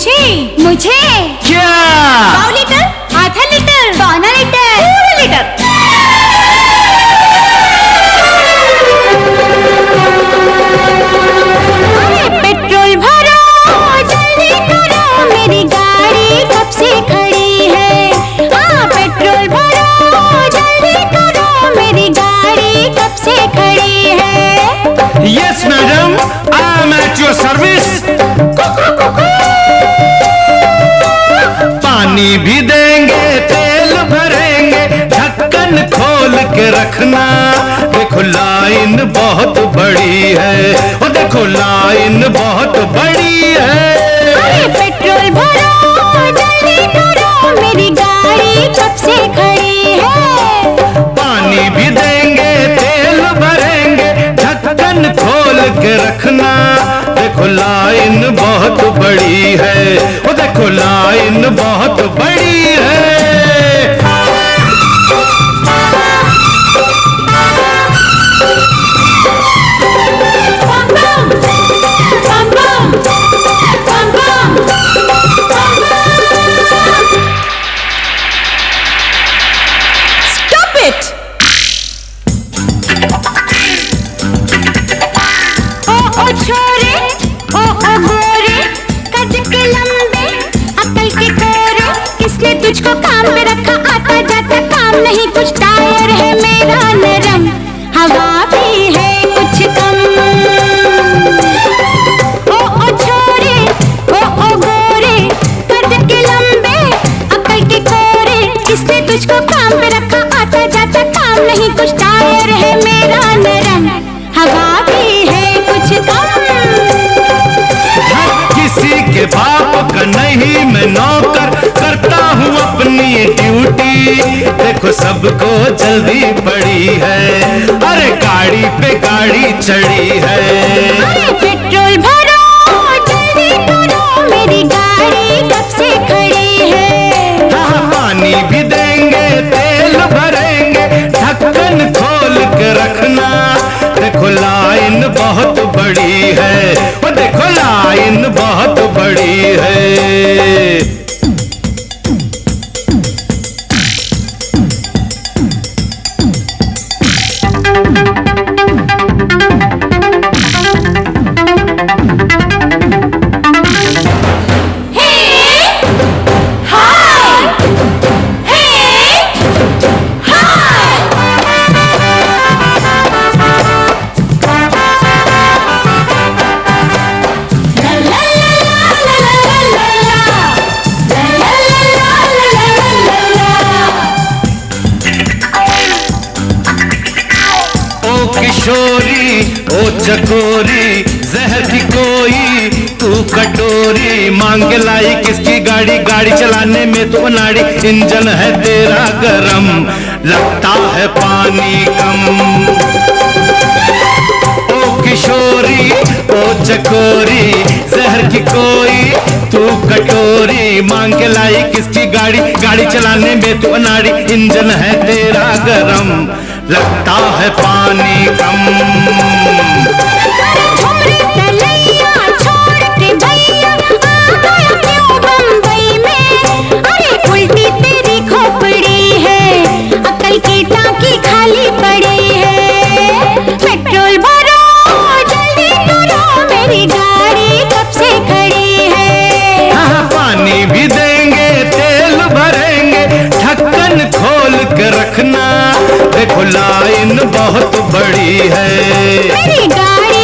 मुझे मुझे क्या? 100 लीटर, आधा लीटर, पौना लीटर, पूरा लीटर। पेट्रोल भरो जल्दी करो, मेरी गाड़ी कब से खड़ी है। हाँ पेट्रोल भरो जल्दी करो, मेरी गाड़ी कब से खड़ी है। Yes madam, I am at your service. पानी भी देंगे, तेल भरेंगे, ढक्कन खोल के रखना। देखो लाइन बहुत बड़ी है, ओ देखो लाइन बहुत बड़ी है। अरे पेट्रोल भरो जल्दी करो, मेरी गाड़ी कब से खड़ी है। पानी भी देंगे, तेल भरेंगे, ढक्कन खोल के रखना। देखो लाइन बहुत बड़ी है, ओ देखो लाइन बहुत बड़ी है। Stop it! ओ छोरे, ओ गोरे, कद के लंबे, अकल के कोरे, किसने तुझको काम पे रखा, आता जाता काम नहीं कुछ। टायर है मेरा नरम, हवा भी है कुछ कम। ओ छोरे, ओ गोरे, कद के लंबे, अकल के कोरे, किसने तुझको काम पे रखा, आता जाता काम नहीं कुछ। टायर है मेरा नरम, हवा भी है कुछ कम। किसी के बाप का नहीं मैं नौकर, करता हूँ अपनी ड्यूटी। देखो सबको जल्दी पड़ी है, अरे गाड़ी पे गाड़ी चढ़ी है। अरे पेट्रोल भरो जल्दी करो, मेरी गाड़ी कब से खड़ी है। हाँ पानी भी देंगे, तेल भरेंगे, ढक्कन खोल के रखना। देखो लाइन बहुत बड़ी है, वो देखो लाइन बहुत बड़ी है। किशोरी ओ चकोरी, जहर की कोई तू कटोरी, मांग के लाई किसकी गाड़ी, गाड़ी चलाने में तो नाड़ी। इंजन है तेरा गरम, लगता है पानी कम। ओ किशोरी ओ चकोरी, जहर की कोई तू कटोरी, मांग के लाई किसकी गाड़ी, गाड़ी चलाने में तो नाड़ी। इंजन है तेरा गरम, लगता है पानी कम। छोड़ तलैया, छोड़ के भैया, आ गया क्यों बम्बई में। अरे उल्टी तेरी खोपड़ी है, अकल की टांकी खाली पड़ी है। पेट्रोल भरो जल्दी करो, मेरी गाड़ी कब से खड़ी है। हाँ पानी भी देंगे, तेल भरेंगे, ढक्कन खोल के रखना। देखो लाइन बहुत बड़ी है, मेरी गाड़ी